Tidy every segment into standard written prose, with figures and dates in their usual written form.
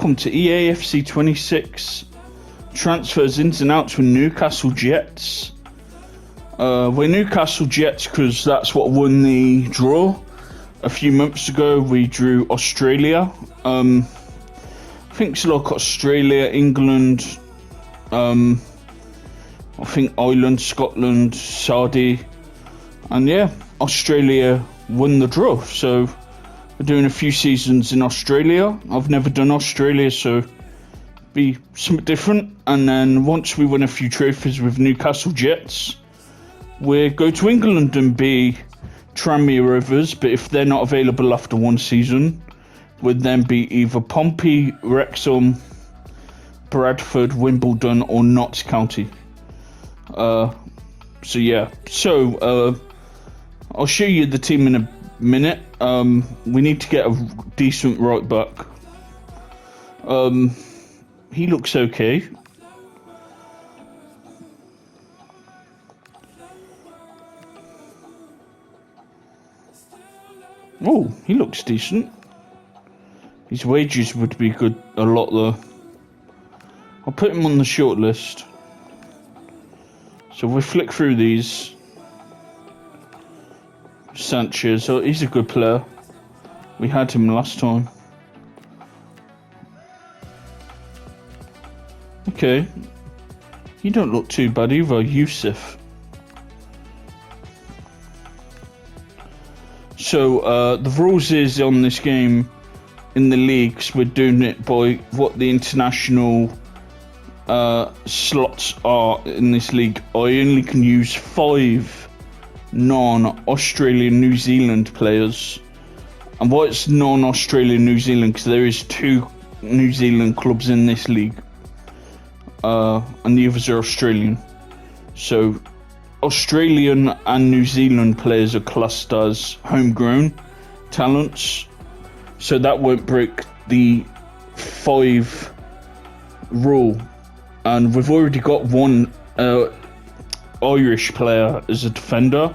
Welcome to EAFC 26 transfers ins and outs with Newcastle Jets. We're Newcastle Jets because that's what won the draw. A few months ago we drew Australia. I think it's like Australia, England, I think Ireland, Scotland, Saudi, and yeah, Australia won the draw. So we're doing a few seasons in Australia. I've never done Australia, so be something different. And then once we win a few trophies with Newcastle Jets, we'll go to England and be Tranmere Rovers. But if they're not available after one season, would then be either Pompey, Wrexham, Bradford, Wimbledon, or Notts County. So I'll show you the team in a minute. We need to get a decent right back. He looks okay. Oh, he looks decent. His wages would be good, a lot though. I'll put him on the short list. So we flick through these. Sanchez, oh, he's a good player. We had him last time. Okay. He don't look too bad either, Yusuf. So, the rules is on this game, in the leagues, we're doing it by what the international slots are in this league. I only can use 5 non-Australian New Zealand players. And why it's non-Australian New Zealand, because there is 2 New Zealand clubs in this league, and the others are Australian. So Australian and New Zealand players are classed as homegrown talents, so that won't break the 5 rule. And we've already got one Irish player as a defender,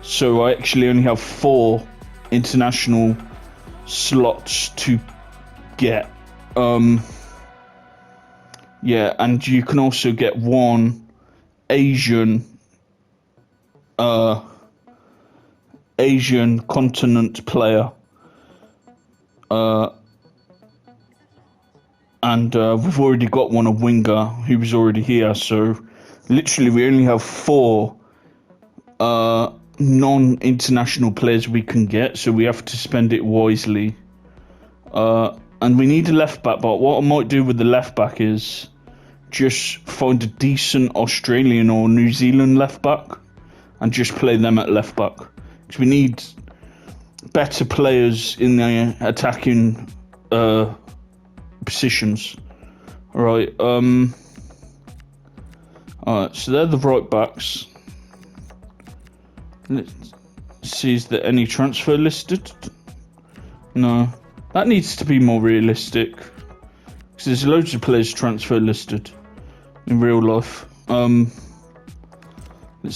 so I actually only have 4 international slots to get. And you can also get 1 Asian continent player, and we've already got 1 a winger who was already here, so literally we only have 4 non-international players we can get, so we have to spend it wisely. And we need a left back, but what I might do with the left back is just find a decent Australian or New Zealand left back and just play them at left back, because we need better players in the attacking positions. Alright, so they're the right backs. Let's see, is there any transfer listed? No, that needs to be more realistic, because there's loads of players transfer listed in real life. Let's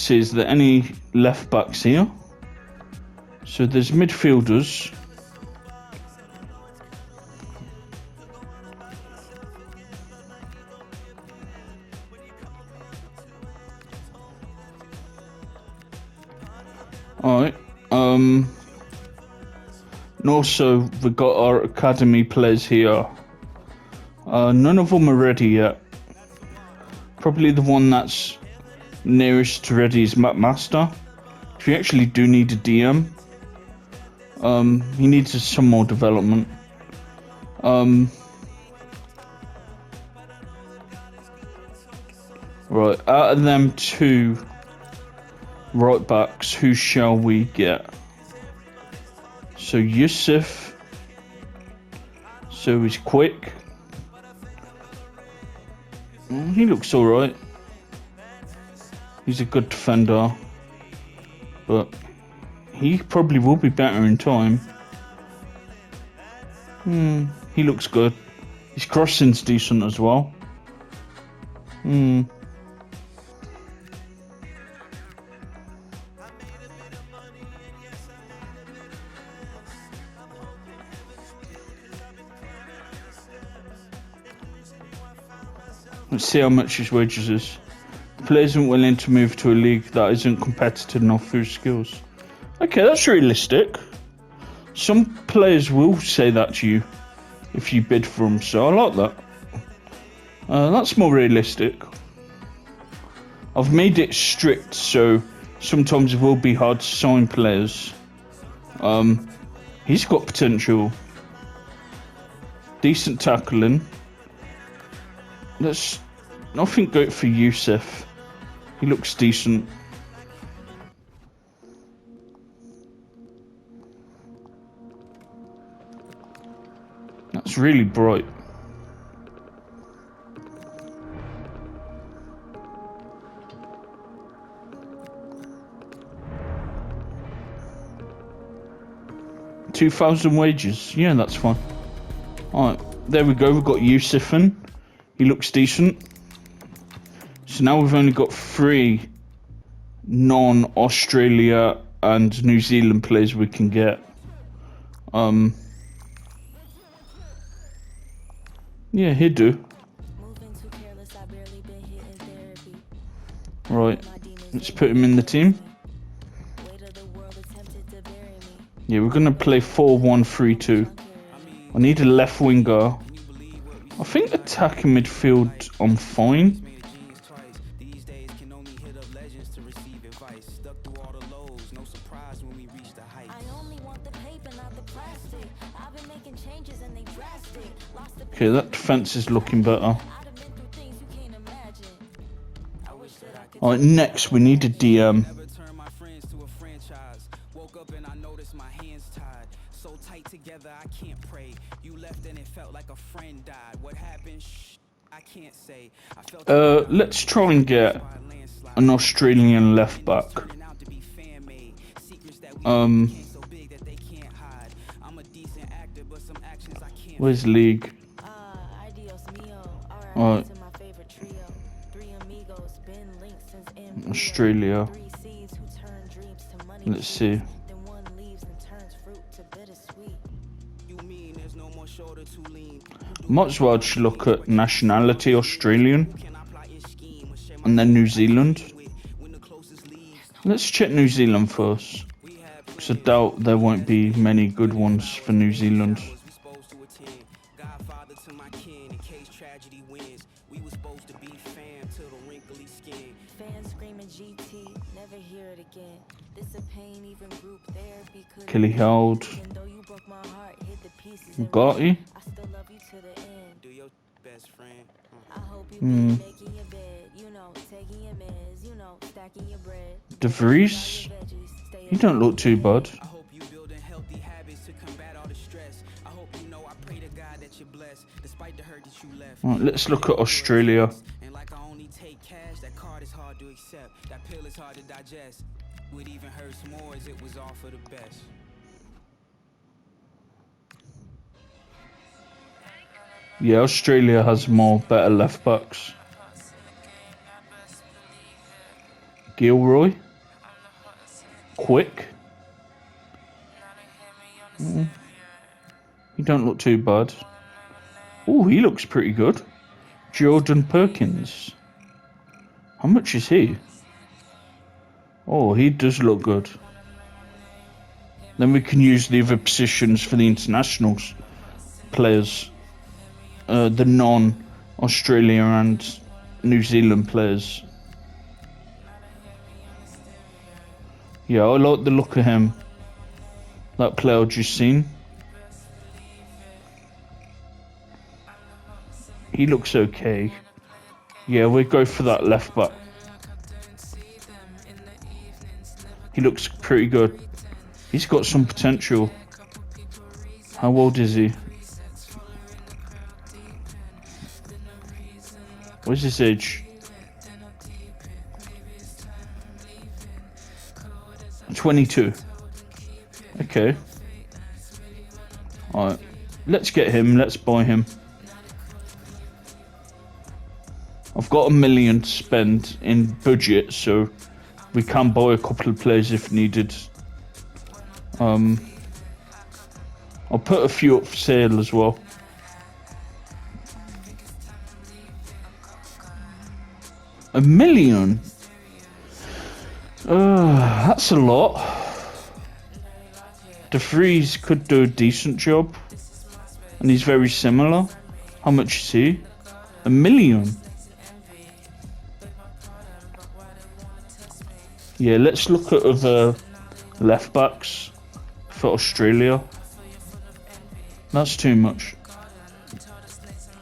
see, is there any left backs here? So there's midfielders. Alright, and also we've got our academy players here. None of them are ready yet. Probably the one that's nearest to ready is Matt Master. If you actually do need a DM, he needs some more development. Right, out of them 2 right backs, who shall we get? So Yusuf, so he's quick. He looks alright. He's a good defender, but he probably will be better in time. He looks good. His crossing's decent as well. Let's see how much his wages is. The player isn't willing to move to a league that isn't competitive enough for his skills. Okay, that's realistic. Some players will say that to you if you bid for them, so I like that. That's more realistic. I've made it strict, so sometimes it will be hard to sign players. He's got potential. Decent tackling. Let's, I think, go for Youssef. He looks decent. That's really bright. $2,000 wages. Yeah, that's fine. Alright, there we go. We've got Youssef in. He looks decent. So now we've only got 3 non-Australia and New Zealand players we can get. Yeah, he'd do. Right, let's put him in the team. Yeah, we're gonna play 4-1-3-2. I need a left winger. I think attacking midfield, I'm fine. Okay, that defense is looking better. Alright, next we need a DM. Let's try and get an Australian left back. Where's league? Alright. Australia. Let's see. Might as well just look at nationality Australian and then New Zealand. Let's check New Zealand first, because I doubt there won't be many good ones for New Zealand. Kelly held. Gotti. De Vries. You don't look too bad. Right, let's look at Australia. Yeah, Australia has more better left backs. Gilroy. Quick. You don't look too bad. Oh, he looks pretty good. Jordan Perkins. How much is he? Oh, he does look good. Then we can use the other positions for the internationals players. The non-Australia and New Zealand players. Yeah, I like the look of him. That player I just seen. He looks okay. Yeah, we'll go for that left back. He looks pretty good. He's got some potential. How old is he? What's his age? 22. Okay. Alright. Let's get him. Let's buy him. I've got $1 million to spend in budget, so we can buy a couple of players if needed. I'll put a few up for sale as well. 1 million? That's a lot. De Vries could do a decent job. And he's very similar. How much is he? 1 million. Yeah, let's look at other left backs for Australia. That's too much.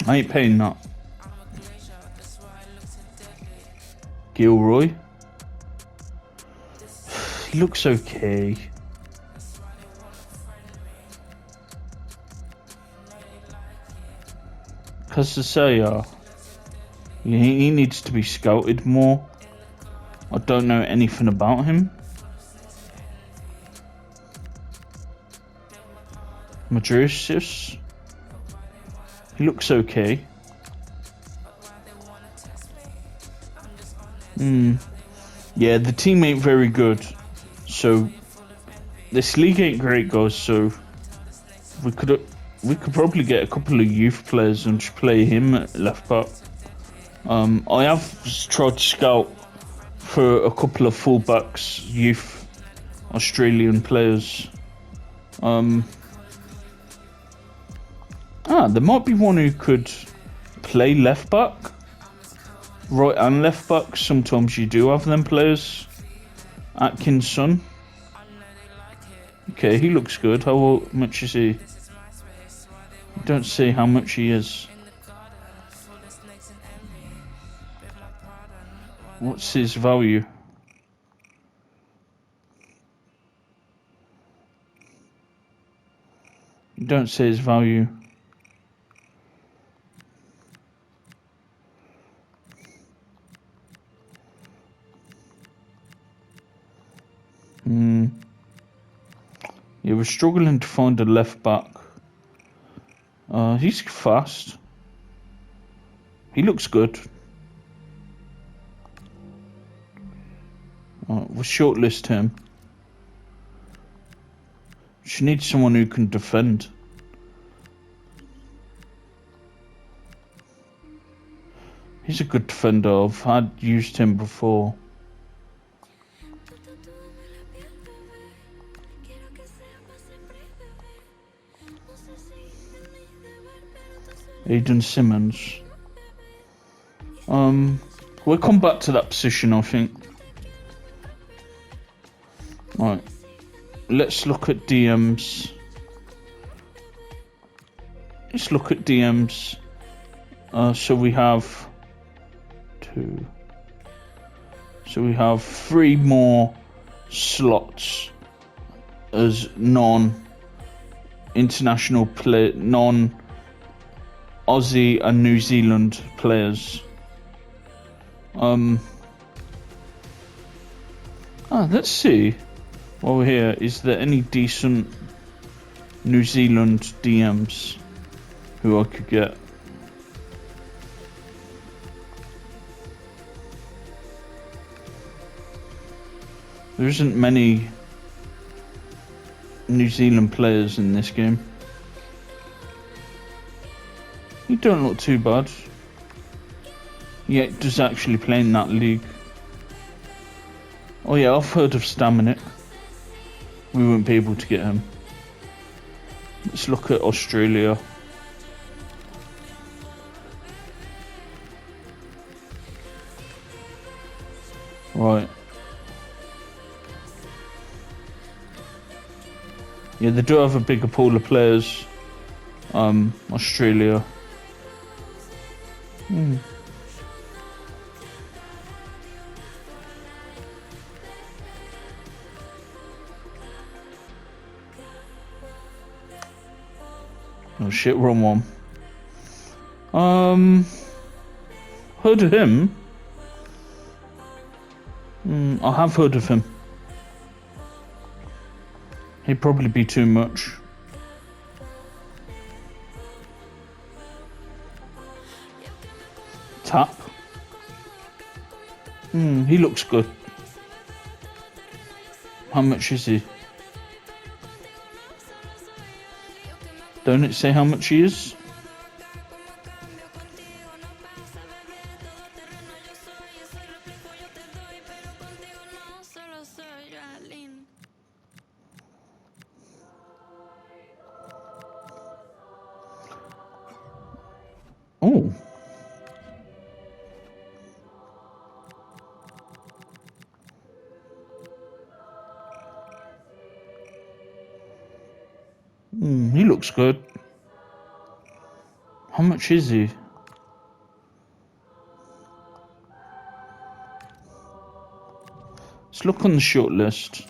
I ain't paying that. Gilroy. He looks okay. Casasaya. He needs to be scouted more. I don't know anything about him. Madrusis. He looks okay. Yeah, the team ain't very good. So this league ain't great, guys. So we could probably get a couple of youth players and just play him at left back. I have tried to scout for a couple of fullbacks, youth Australian players. There might be one who could play left back, right and left back. Sometimes you do have them players. Atkinson. Okay, he looks good. How much is he? Don't say how much he is. What's his value? Don't say his value. Yeah, we're struggling to find a left back. He's fast. He looks good. We'll shortlist him. She needs someone who can defend. He's a good defender. I've had used him before. Aidan Simmons. We'll come back to that position, I think. Right. Let's look at DMs. Let's look at DMs. So we have 2. So we have 3 more slots as non-international play, non-Aussie and New Zealand players. Let's see. While we're here, is there any decent New Zealand DMs who I could get? There isn't many New Zealand players in this game. You don't look too bad. Yet does actually play in that league. Oh yeah, I've heard of Staminik. We won't be able to get him. Let's look at Australia. Right. Yeah, they do have a bigger pool of players. Australia. Oh shit, wrong one. Heard of him? I have heard of him. He'd probably be too much. Tap. He looks good. How much is he? Don't it say how much he is? Oh. He looks good. How much is he? Let's look on the short list.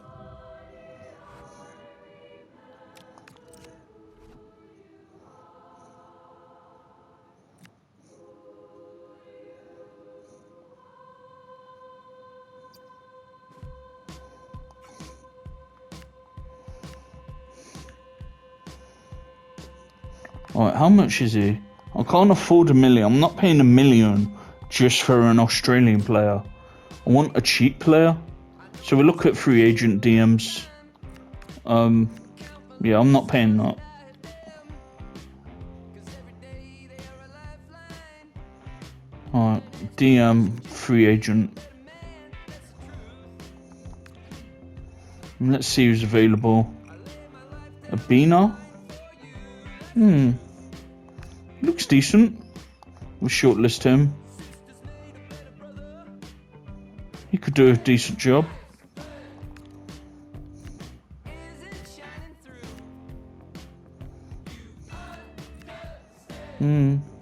Alright, how much is he? I can't afford $1 million. I'm not paying $1 million just for an Australian player. I want a cheap player. So we look at free agent DMs. Yeah, I'm not paying that. Alright, DM free agent. Let's see who's available. Abina. Looks decent. We'll shortlist him. He could do a decent job.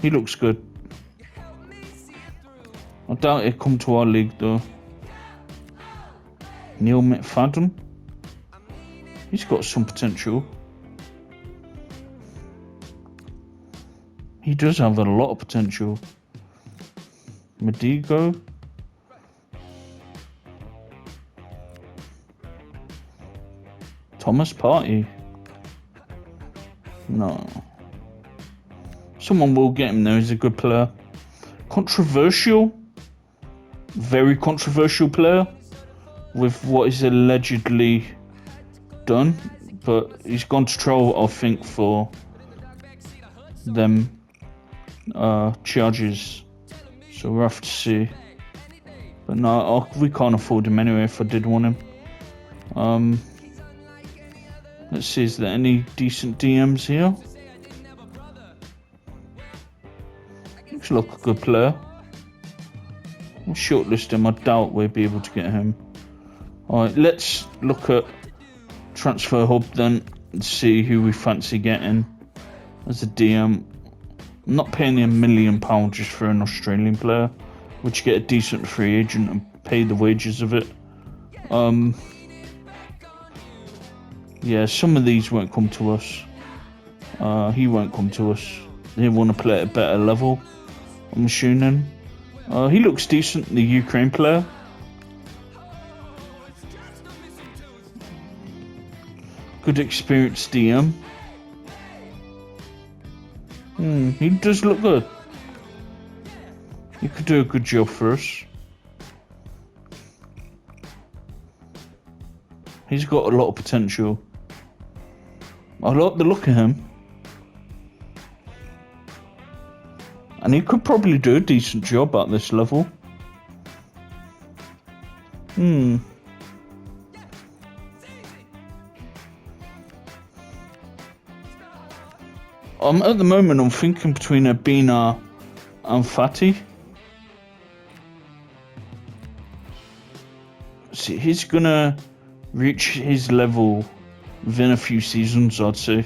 He looks good. I doubt he'll come to our league though. Neil McFadden. He's got some potential. He does have a lot of potential. Medigo. Thomas Partey. No. Someone will get him though, he's a good player. Controversial. Very controversial player. With what is allegedly done. But he's gone to trial, I think, for them charges. So we'll have to see. But no, we can't afford him anyway if I did want him. Let's see, is there any decent DMs here? Looks like a good player. I'll shortlist him. I doubt we'll be able to get him. Alright, let's look at Transfer Hub then and see who we fancy getting as a DM. I'm not paying you £1 million just for an Australian player, which you get a decent free agent and pay the wages of it. Yeah, some of these won't come to us. He won't come to us. They want to play at a better level, I'm assuming. He looks decent, the Ukraine player. Good experienced DM. He does look good. He could do a good job for us. He's got a lot of potential. I like the look of him. And he could probably do a decent job at this level. At the moment, I'm thinking between Abina and Fatih. See, he's gonna reach his level within a few seasons, I'd say.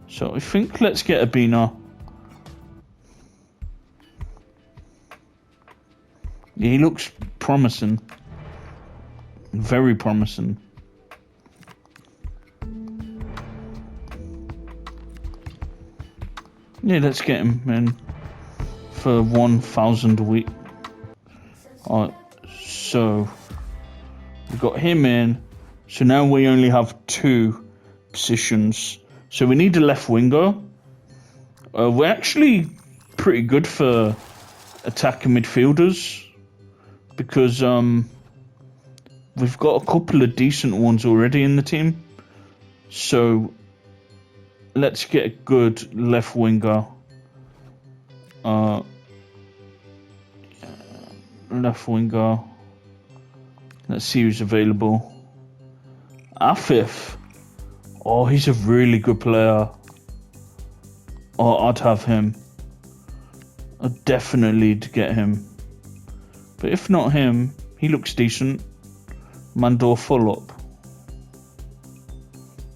So I think let's get Abina. Yeah, he looks promising. Very promising. Yeah, let's get him in for 1,000 a week. Alright, so we got him in. So now we only have 2 positions. So we need a left winger. We're actually pretty good for attacking midfielders because we've got a couple of decent ones already in the team. So let's get a good left winger. Left winger. Let's see who's available. Afif. Oh, he's a really good player. Oh, I'd have him. I'd definitely get him. But if not him, he looks decent. Mandor full up.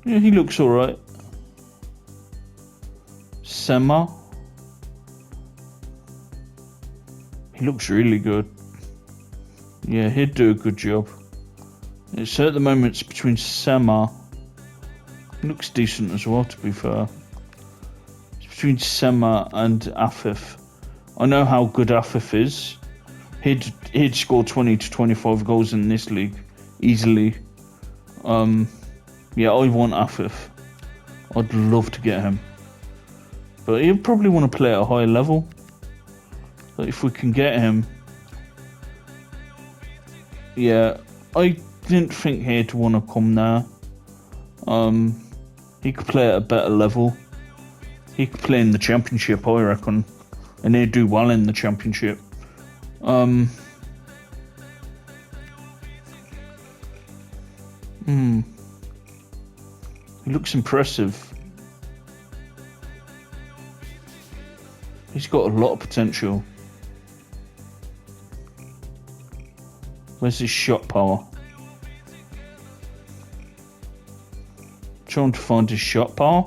Yeah, he looks alright. Sema. He looks really good. Yeah, he'd do a good job. So at the moment it's between Sema. He looks decent as well, to be fair. It's between Sema and Afif. I know how good Afif is. He'd score 20 to 25 goals in this league easily. Yeah, I want Afif. I'd love to get him. But he'll probably want to play at a higher level. But if we can get him... Yeah, I didn't think he'd want to come there. He could play at a better level. He could play in the championship, I reckon. And he'd do well in the championship. He looks impressive. He's got a lot of potential. Where's his shot power? Trying to find his shot power.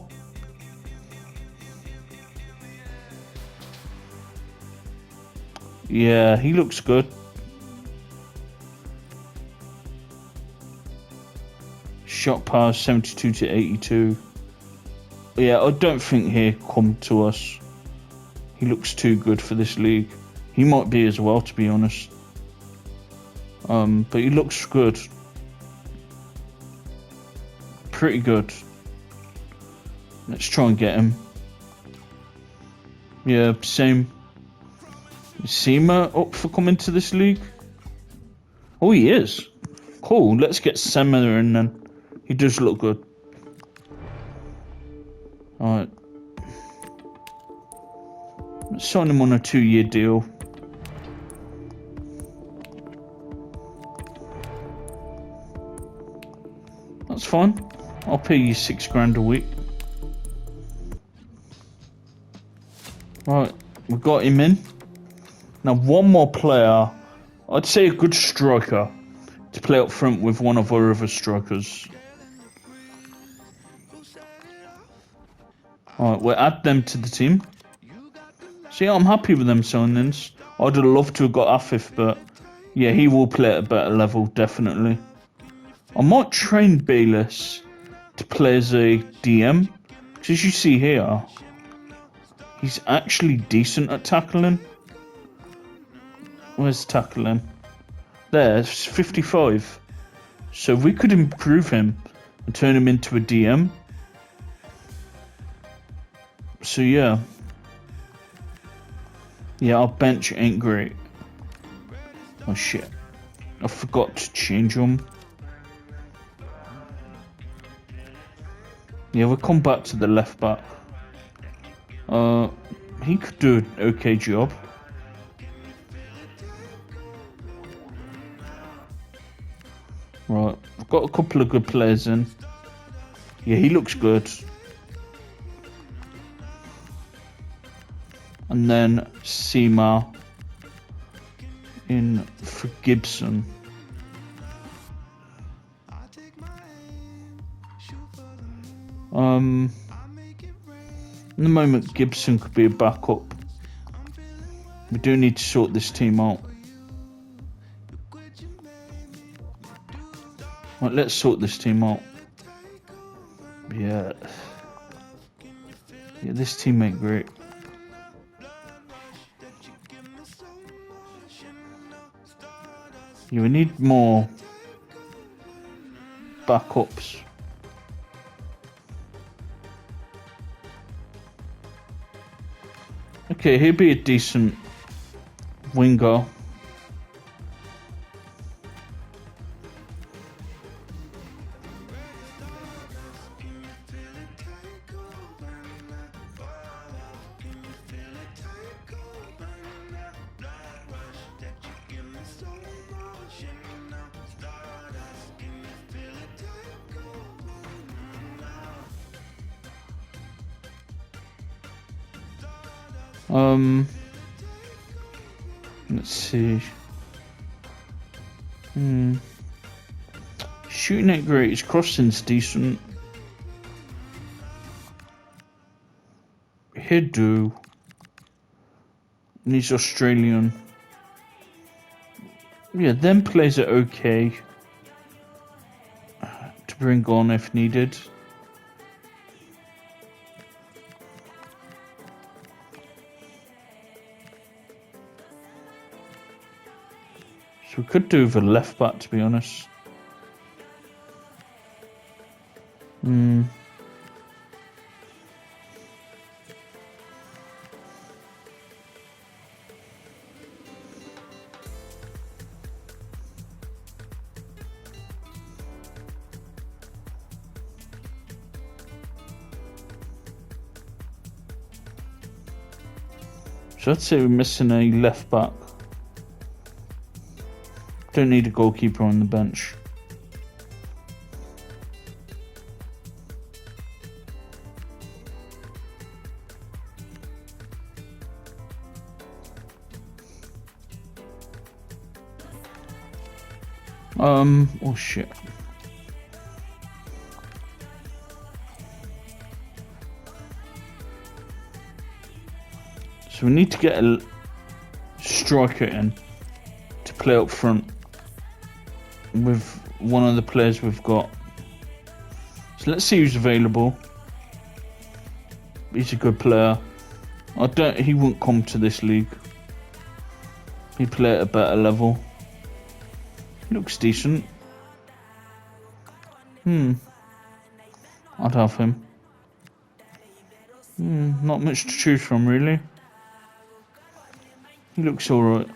Yeah, he looks good. Shot power 72 to 82. Yeah, I don't think he'll come to us. He looks too good for this league. He might be as well, to be honest. But he looks good. Pretty good. Let's try and get him. Yeah, same. Is Sema up for coming to this league? Oh, he is. Cool, let's get Sema in then. He does look good. Alright. Let's sign him on a 2-year deal. That's fine. I'll pay you $6,000 a week. Right, we got him in. Now one more player. I'd say a good striker to play up front with one of our other strikers. Alright, we'll add them to the team. See, I'm happy with them signings. I'd have loved to have got Afif, but yeah, he will play at a better level, definitely. I might train Bayless to play as a DM, because as you see here, he's actually decent at tackling. Where's tackling? There's 55. So we could improve him and turn him into a DM. So yeah. Yeah, our bench ain't great. Oh shit. I forgot to change them. Yeah, we'll come back to the left back. He could do an okay job. Right, I've got a couple of good players in. Yeah, he looks good. And then Sema in for Gibson. In the moment, Gibson could be a backup. We do need to sort this team out. Right, let's sort this team out. Yeah. Yeah, this team ain't great. Yeah, we need more backups. Okay, he'd be a decent winger. Let's see. Shooting ain't great. His crossing's decent. He'd do. And he's Australian. Yeah, them players are okay to bring on if needed. So we could do with a left back, to be honest. So I'd say we're missing a left back. Don't need a goalkeeper on the bench. Oh shit. So we need to get a striker in to play up front with one of the players we've got. So let's see who's available. He's a good player. He wouldn't come to this league. He'd play at a better level. Looks decent. I'd have him. Not much to choose from, really. He looks alright.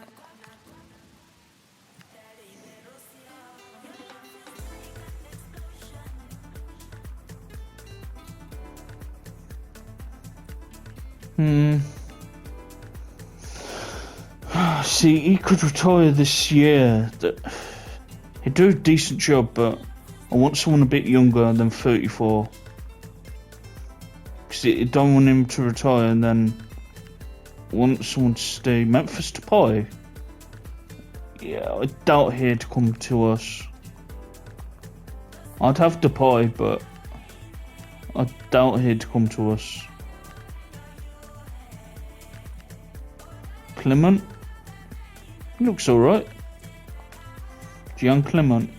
See, he could retire this year. He'd do a decent job, but I want someone a bit younger than 34. Because I don't want him to retire and then I want someone to stay. Memphis Depay? Yeah, I doubt he'd come to us. I'd have Depay, but I doubt he'd come to us. Clement? He looks alright. Young Clement.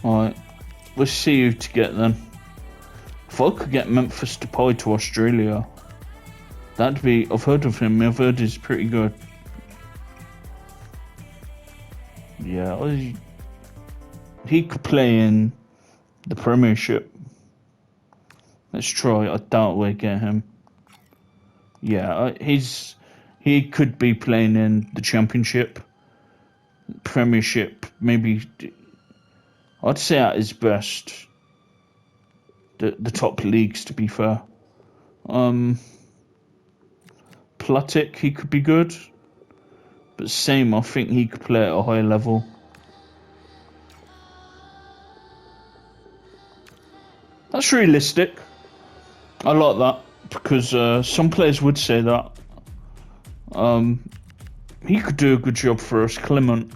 Alright, let's see who to get then. If I could get Memphis Depay to Australia, that'd be. I've heard of him. I've heard he's pretty good. Yeah, he could play in the Premiership. Let's try. I doubt we get him. Yeah, he could be playing in the Championship, Premiership. Maybe I'd say at his best. The top leagues, to be fair. Platic, he could be good, but same. I think he could play at a higher level. That's realistic. I like that because some players would say that. He could do a good job for us. Clement,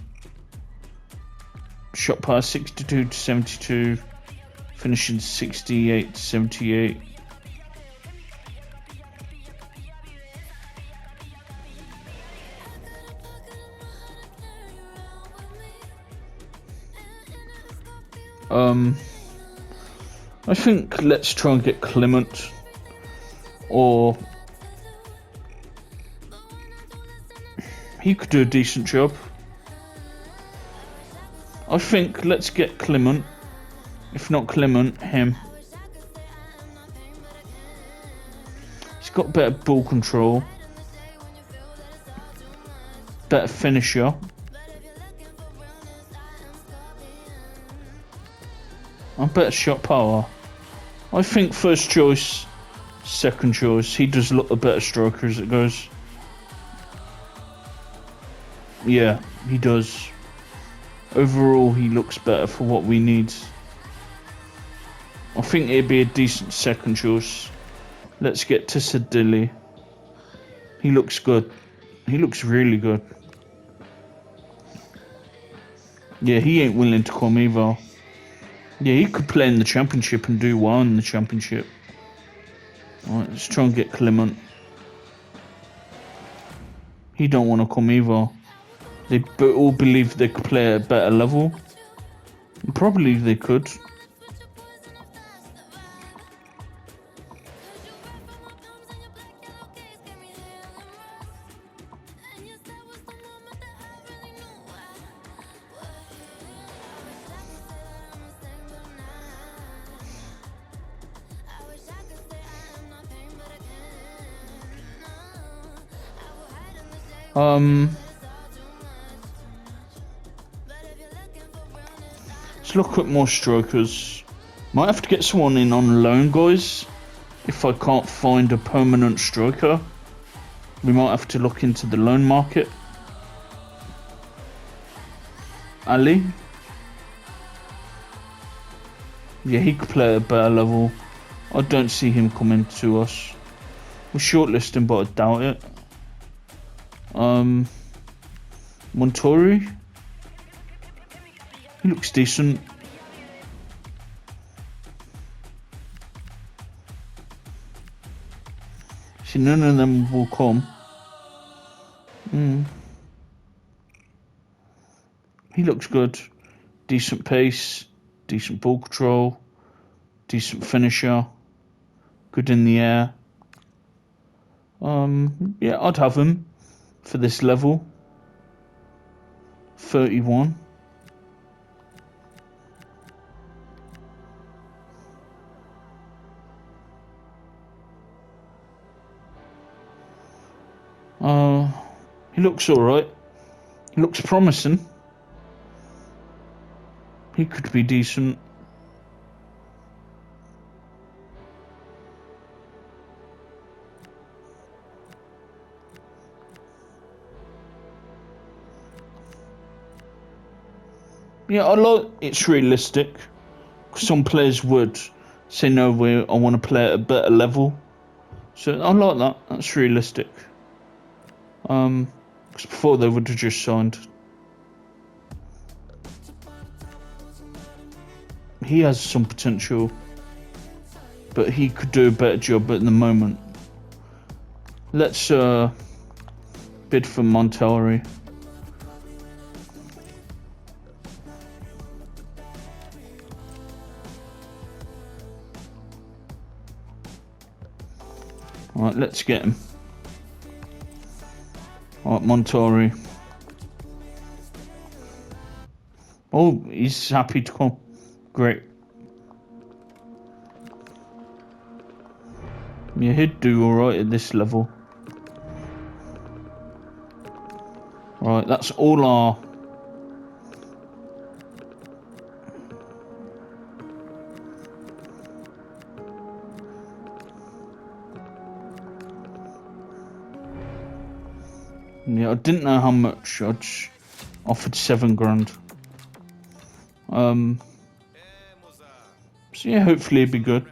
shot pass 62 to 72, finishing 68 to 78. I think let's try and get Clement, or he could do a decent job. I think let's get Clement. If not Clement, him. He's got better ball control, better finisher. And better shot power. I think first choice, second choice. He does look a better striker as it goes. Yeah, he does. Overall, he looks better for what we need. I think it'd be a decent second choice. Let's get to Sadili. He looks good. He looks really good. Yeah, he ain't willing to come either. Yeah, he could play in the championship and do well in the championship. Alright, let's try and get Clement. He don't want to come either. They all believe they could play at a better level. Probably they could. Let's look at more strikers. Might have to get someone in on loan, guys. If I can't find a permanent striker, we might have to look into the loan market. Ali. Yeah, he could play at a better level. I don't see him coming to us. We're shortlisting, but I doubt it. Montori. He looks decent. See, none of them will come. He looks good. Decent pace, decent ball control, decent finisher, good in the air. Yeah, I'd have him for this level. 31. He looks alright. He looks promising. He could be decent. Yeah, I like it's realistic. Some players would say no, I want to play at a better level. So I like that. That's realistic. Because before they would have just signed. He has some potential, but he could do a better job at the moment. Let's bid for Montelli. Alright, let's get him. Alright, Montori. Oh, he's happy to come. Great. Yeah, he'd do alright at this level. Right, that's all our... Yeah, I didn't know how much. I just offered 7 grand. So yeah, hopefully it'd be good.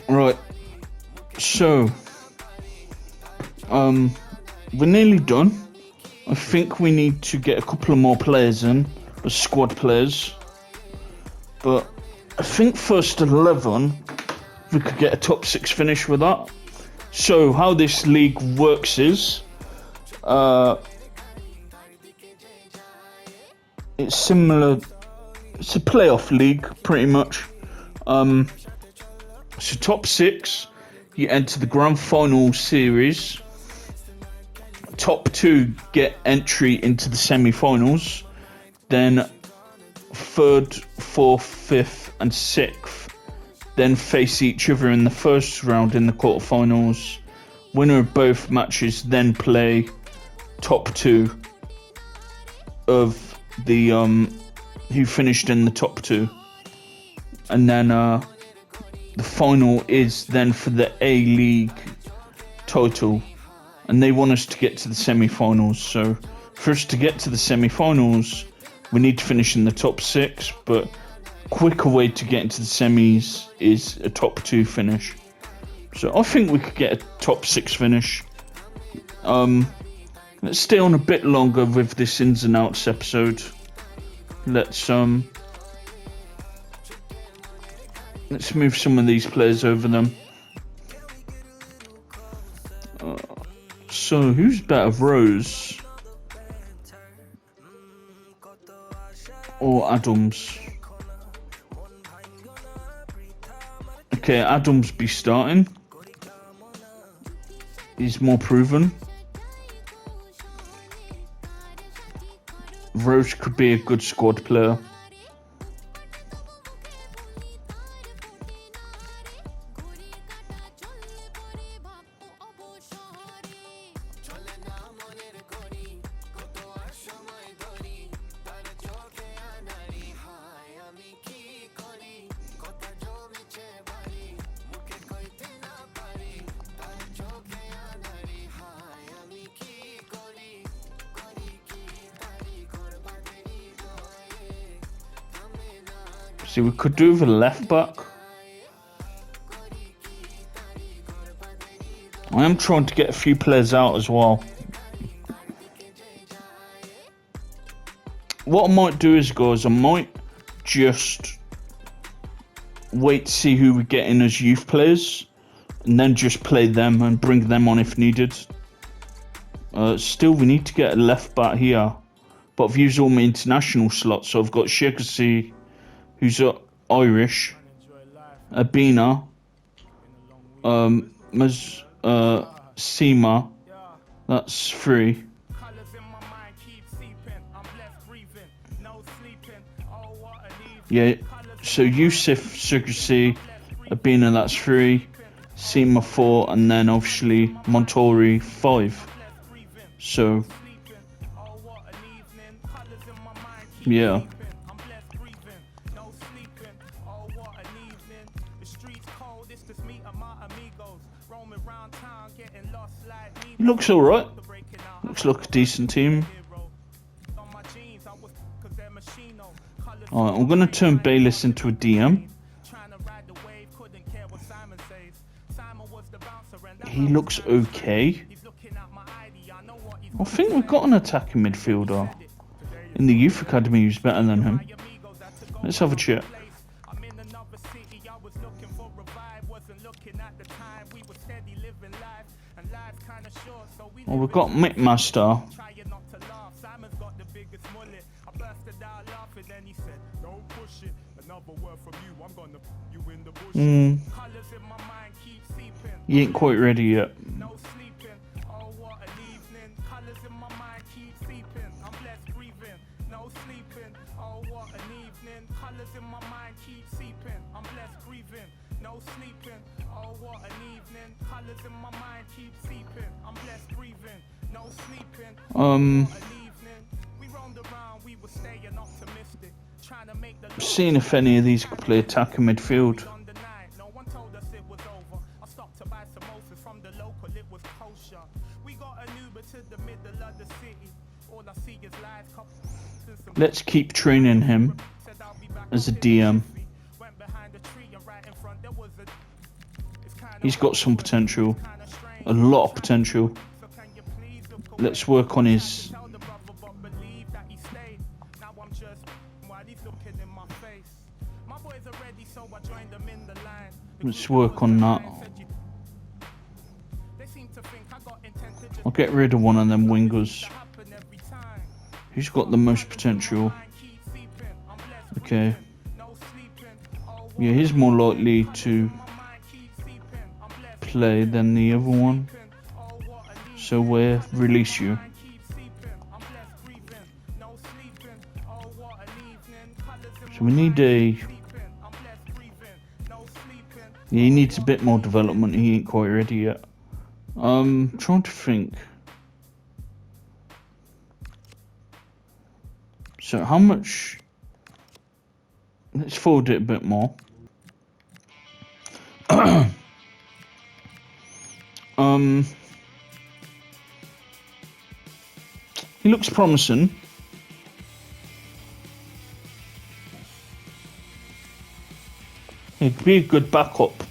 Right. So, we're nearly done. I think we need to get a couple of more players in, the squad players. But I think first 11, we could get a top 6 finish with that. So how this league works is, it's similar. It's a playoff league, pretty much. So top 6, you enter the grand final series. Top 2 get entry into the semi-finals. Then 3rd, 4th, 5th and 6th then face each other in the first round in the quarterfinals. Winner of both matches then play top 2 of the who finished in the top 2. And then the final is then for the A-League title, and they want us to get to the semi-finals. So for us to get to the semi-finals, we need to finish in the top 6, but quicker way to get into the semis is a top 2 finish. So I think we could get a top 6 finish. Let's stay on a bit longer with this ins and outs episode. Let's move some of these players over them. So who's better, Rose or Adams? Okay, Adams be starting. He's more proven. Rose could be a good squad player. See, we could do with a left back. I am trying to get a few players out as well. What I might do is, guys, I might just wait to see who we get in as youth players, and then just play them and bring them on if needed. Still, we need to get a left back here, but I've used all my international slots, so I've got Shekasi, who's Irish, Abina, Sema, that's 3. Yeah, so Yusuf, Shekasi, Abina, that's 3, Sema 4, and then obviously Montori 5. So, yeah. He looks alright. Looks like a decent team. Alright, I'm going to turn Bayless into a DM. He looks okay. I think we've got an attacking midfielder in the youth academy who's better than him. Let's have a chat. Well, we've got McMaster. He ain't quite ready yet. Seeing if any of these could play attacking midfield. Let's keep training him as a DM. He's got some potential, a lot of potential. Let's work on his. Let's work on that. I'll get rid of one of them wingers. Who's got the most potential? Okay. Yeah, he's more likely to play than the other one. So we'll release you. So we need a... Yeah, he needs a bit more development. He ain't quite ready yet. Trying to think. So how much... Let's forward it a bit more. He looks promising. He'd be a good backup.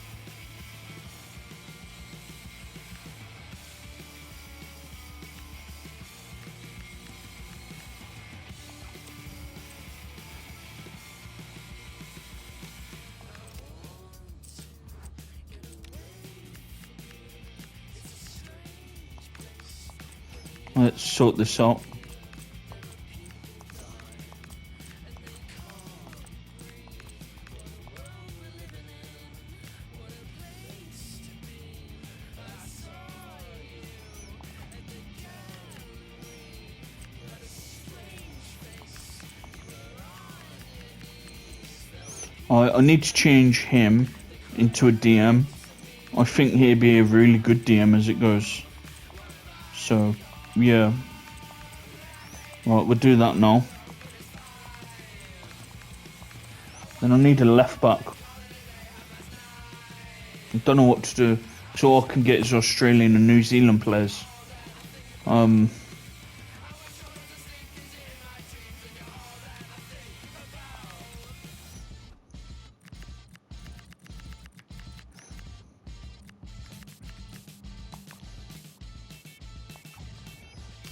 Let's sort this out. I need to change him into a DM. I think he'd be a really good DM as it goes. So, yeah. Right, we'll do that now. Then I need a left back. I don't know what to do. So all I can get is Australian and New Zealand players.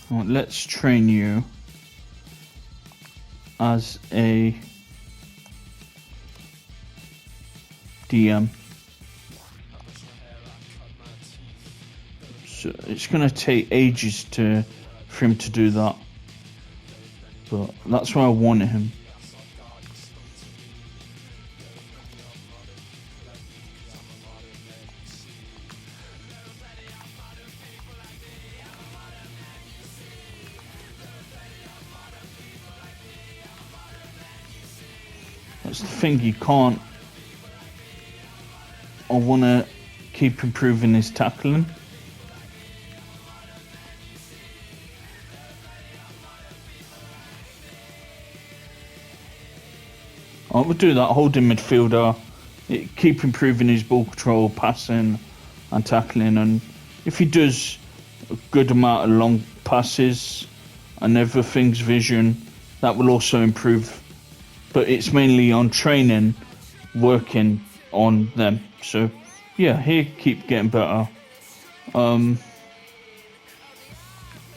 Right, let's train you as a DM. So it's going to take ages for him to do that, but that's why I wanted him. That's the thing, you can't. I want to keep improving his tackling. I would do that, holding midfielder, keep improving his ball control, passing and tackling, and if he does a good amount of long passes and everything's vision, that will also improve. But it's mainly on training, working on them. So yeah, he keep getting better.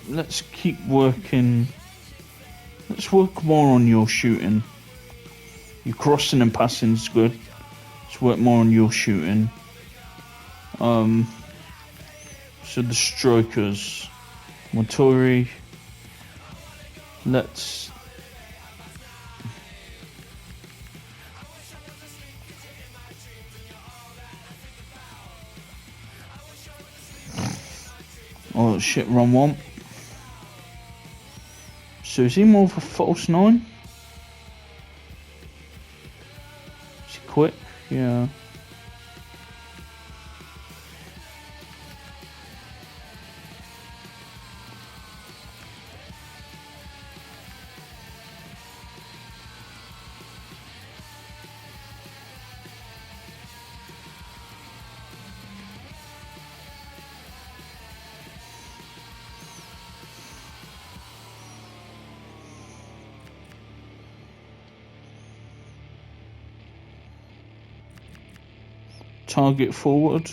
Let's keep working. Let's work more on your shooting. Your crossing and passing is good. Let's work more on your shooting. So the strikers, Montori. Let's. Oh shit, wrong one. So is he more of a false 9? Is he quick? Yeah. Target forward.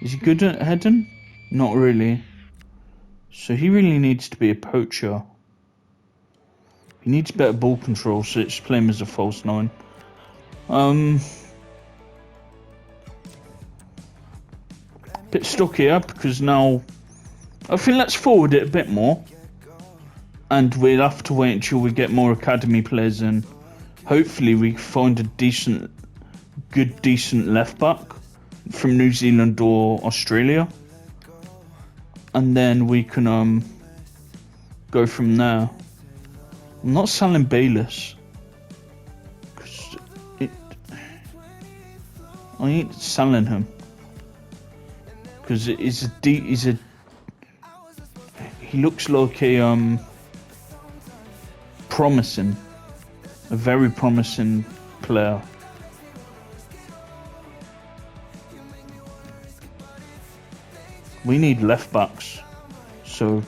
Is he good at heading? Not really. So he really needs to be a poacher. He needs better ball control, so let's play him as a false 9. Bit stuck here because now I think let's forward it a bit more, and we'll have to wait until we get more academy players in. Hopefully we find a decent left back from New Zealand or Australia, and then we can go from there. I'm not selling Bayless because I ain't selling him because he looks like a very promising player. We need left backs. So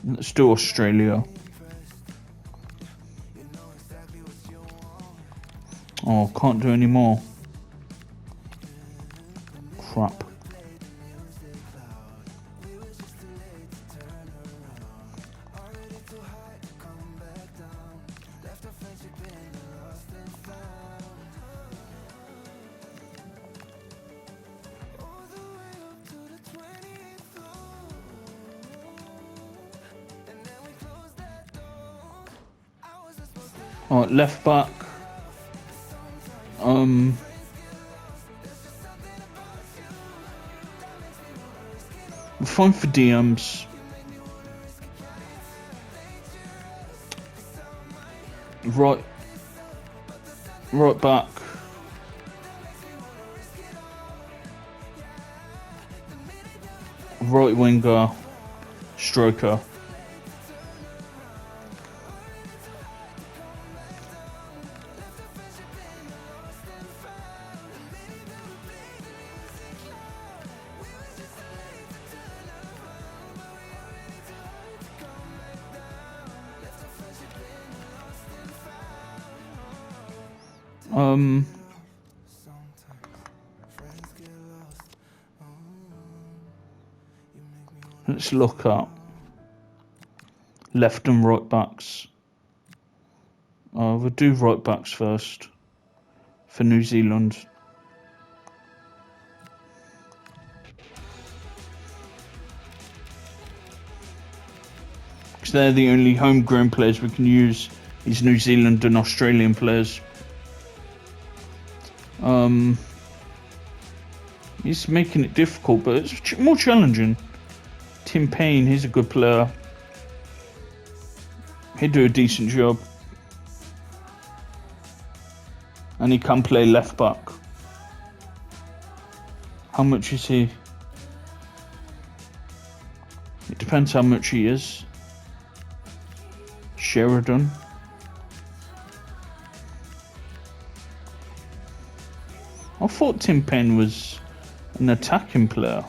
let's do Australia. Oh, can't do any more. Crap. Alright, left back. We're fine for DMs. Right back. Right winger. Striker. Let's look at left and right backs. We'll do right backs first for New Zealand. Because they're the only homegrown players we can use, is New Zealand and Australian players. He's making it difficult, but it's more challenging. Tim Payne, he's a good player. He'd do a decent job. And he can play left back. How much is he? It depends how much he is. Sheridan. I thought Tim Payne was an attacking player.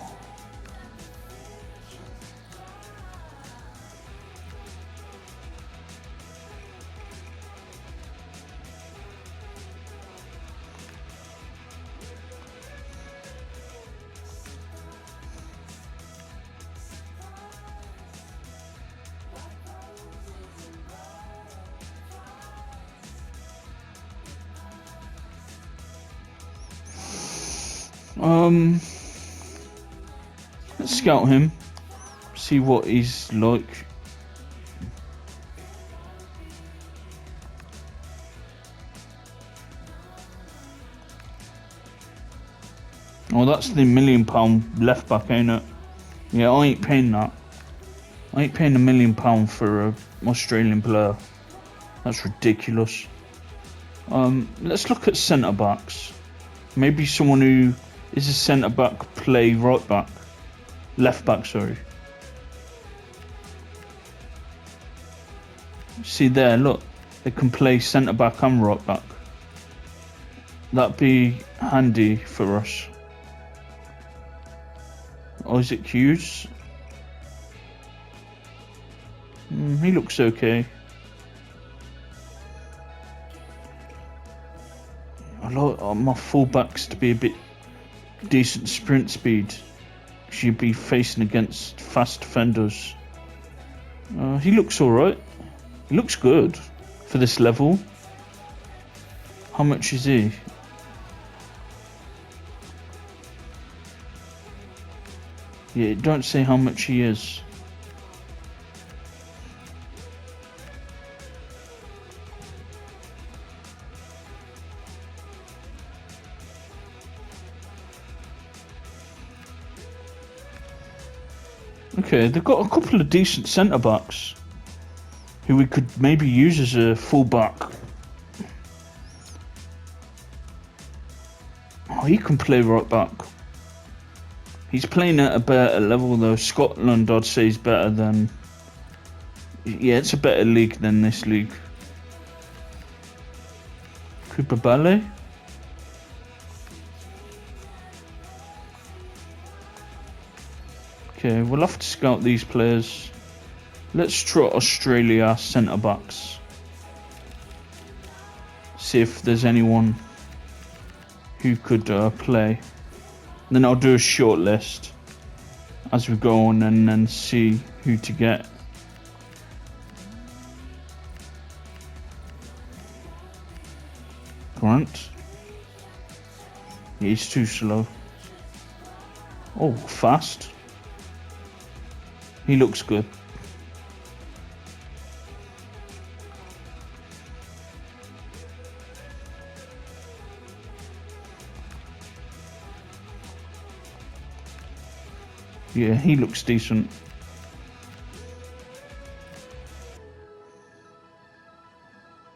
Let's scout him, see what he's like. Oh, that's the £1 million left back, ain't it? Yeah, I ain't paying that. I ain't paying £1 million for an Australian player. That's ridiculous. Let's look at centre backs. Maybe someone who is a centre back play right back, left back. Sorry. See there, look, they can play centre back and right back. That'd be handy for us. Isaac Hughes. He looks okay. I like my fullbacks to be a bit decent sprint speed. You'd be facing against fast defenders. He looks alright. He looks good for this level. How much is he? Yeah, don't say how much he is. Okay, they've got a couple of decent centre backs who we could maybe use as a full back. Oh, he can play right back. He's playing at a better level though. Scotland, I'd say, is better than... Yeah, it's a better league than this league. Cooper Ballet. Okay, we'll have to scout these players. Let's trot Australia centre backs. See if there's anyone who could play. Then I'll do a short list as we go on and then see who to get. Grant. He's too slow. Oh, fast. He looks good. Yeah, he looks decent.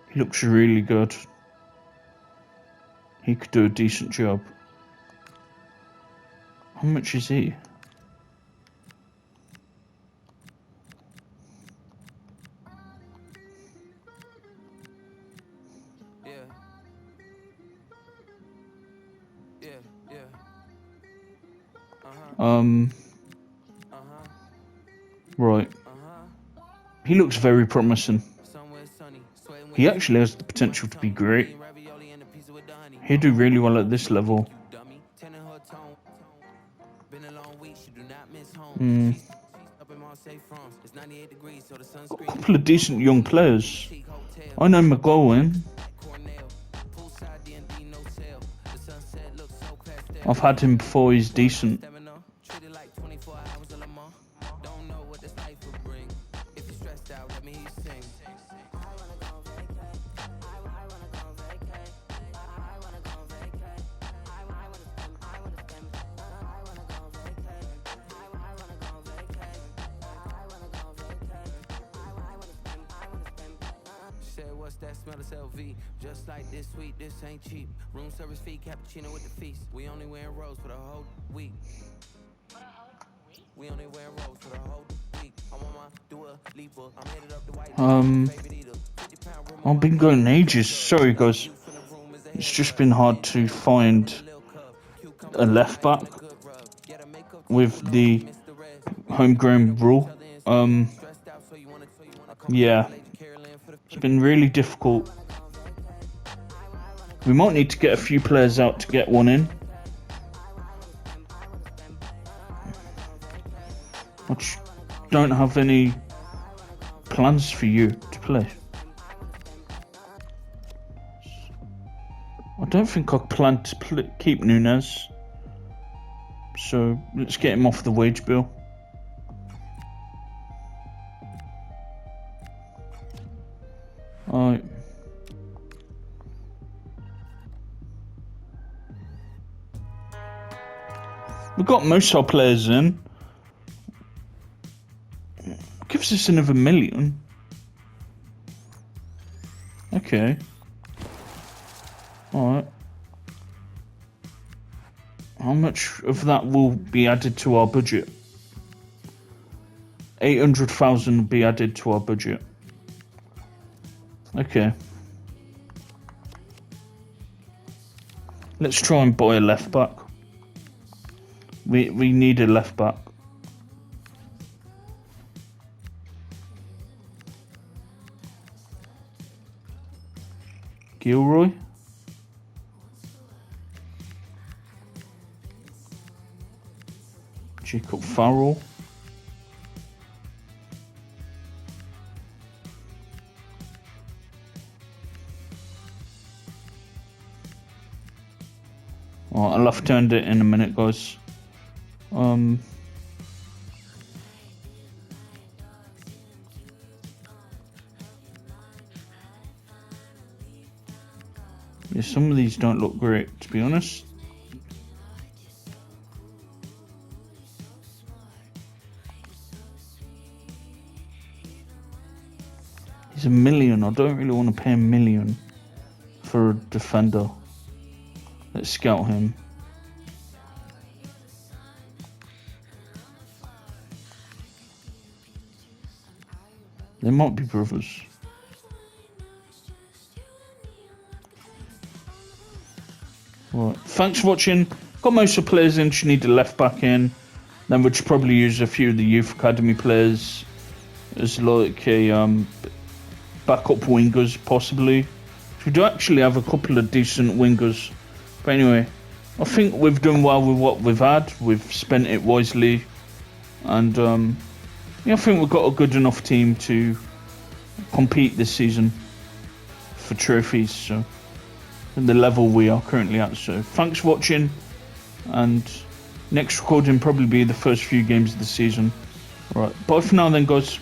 He looks really good. He could do a decent job. How much is he? Right. He looks very promising. He actually has the potential to be great. He'll do really well at this level. Got a couple of decent young players. I know McGowan. I've had him before, he's decent. That smell of LV, just like this sweet, this ain't cheap. Room service fee, cappuccino with the feast. We only wearing rose for the whole week. We only wearing rose for the whole week. I want my Dua Lipa. I'm headed up the white. I've been going ages. Sorry guys. It's just been hard to find a left back with the homegrown rule. Yeah. It's been really difficult. We might need to get a few players out to get one in. I just don't have any plans for you to play. I don't think I plan to keep Nunez. So let's get him off the wage bill. Alright. We've got most of our players in. Gives us another million. Okay. Alright. How much of that will be added to our budget? 800,000 will be added to our budget. Okay. Let's try and buy a left back. We need a left back. Gilroy. Jacob Farrell. I'll have to end it in a minute, guys. Yeah, some of these don't look great, to be honest. He's $1 million. I don't really want to pay $1 million for a defender. Let's scout him. They might be brothers. Right. Thanks for watching. Got most of the players in. Just need a left back in. Then we'll just probably use a few of the youth academy players as like a backup wingers, possibly. We do actually have a couple of decent wingers. But anyway, I think we've done well with what we've had. We've spent it wisely. And yeah, I think we've got a good enough team to compete this season for trophies. So, at the level we are currently at. So, thanks for watching. And next recording probably be the first few games of the season. Right, bye for now then, guys.